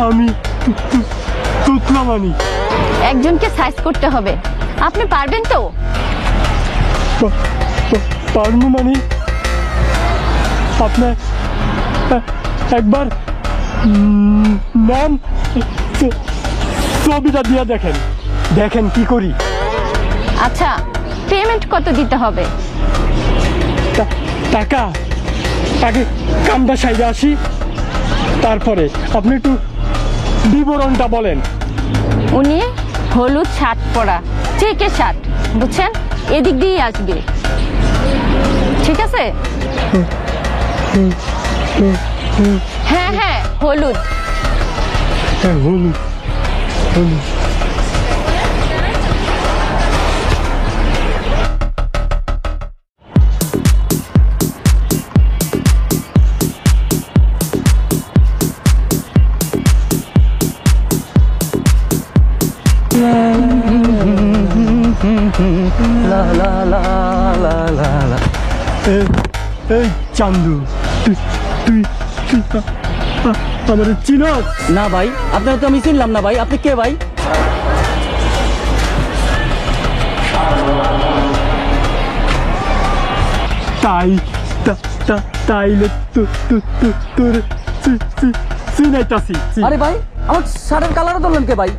আমি তুতলা মানি। একজনকে সাইজ করতে হবে, আপনি পারবেন তো? পারবো মানে আপনার একবার নাম ছবিটা দিয়ে দেখেন, দেখেন কি করি। আচ্ছা, পেমেন্ট কত দিতে হবে? টাকা আগে কামটা সাইডে আসি, তারপরে আপনি একটু বিবরণটা বলেন। উনি হলুদ শার্ট পরা, চেকের শার্ট, বুঝছেন? এদিক দিয়েই আসবে, ঠিক আছে? হ্যাঁ হ্যাঁ, হলুদ। হ্যাঁ, হলুদ হলুদ। এই চান্দু, তুই আমার চিনস না ভাই, আপনার তো আমি চিনলাম না ভাই। আপনি কে ভাই? তাইলে তোর চিনাইতাছি। আরে ভাই, আমার শার্টের কালারও ধরলেন কে ভাই?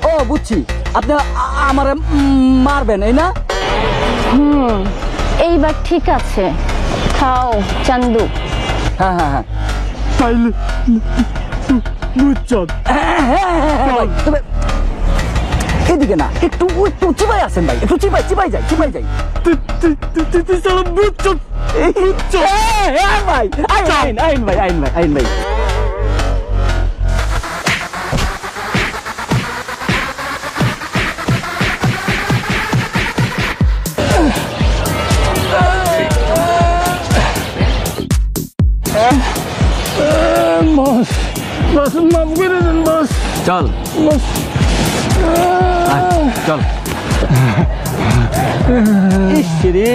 ও বুঝছি, আপনি আমার মারবেন এই না? এইবার ঠিক আছে, খাও চান্দু। হ্যাঁ হ্যাঁ হ্যাঁ, তাইলে বুঝছ। তবে এদিকে না, একটু একটু চিপাই আছেন ভাই, একটু চিপাই যাই। বুঝছ ভাই, আইন ভাই। বস মাফ করে দেন বস। চল বস চল। ইস রে,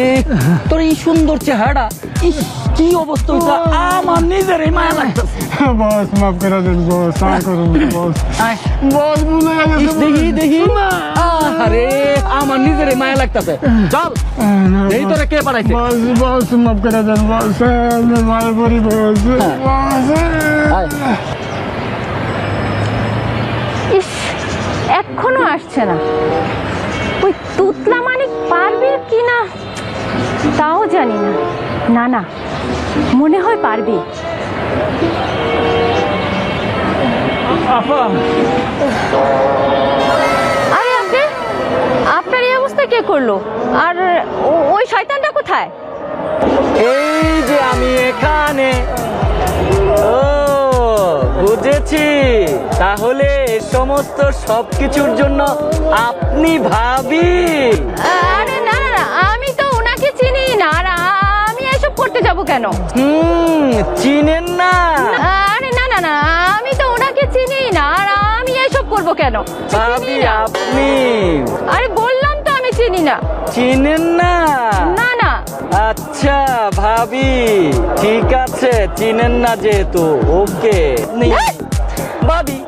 তোর এই সুন্দর চেহারা, ইস কি অবস্থা হইছে, আমার নিজেরই মায়া লাগতেছে। বস মাফ করে দেন বস, আয় করুন বস। বস ভুলে গেছে। দেখি আরে আমার নিজেরই মায়া লাগতেছে। চল, এই তোরা কে পাঠাইছে? বস মাফ করে দেন বস, মাল করি বস। ইস, এখনো আসছে না। ওই তুতলা মানিক পারবে কি না তাও জানি না। না, মনে হয় পারবে। আরে আপনার এই অবস্থা কে করলো? আর ওই শয়তানটা কোথায়? এই যে আমি এখানে। ও বুঝেছি, তাহলে সমস্ত সবকিছুর জন্য আপনি ভাবি। আরে না, আমি তো ওনাকে চিনি না, আর আমি এসব করতে যাব কেন? চিনেন না? আরে না, আমি তো ওনাকে চিনি না, আর আমি এসব করব কেন? ভাবি আপনি। আরে বললাম তো আমি চিনি না। চিনেন না? না। আচ্ছা ভাবি, ঠিক আছে, চিনেন না যেহেতু, ওকে। ভাবি।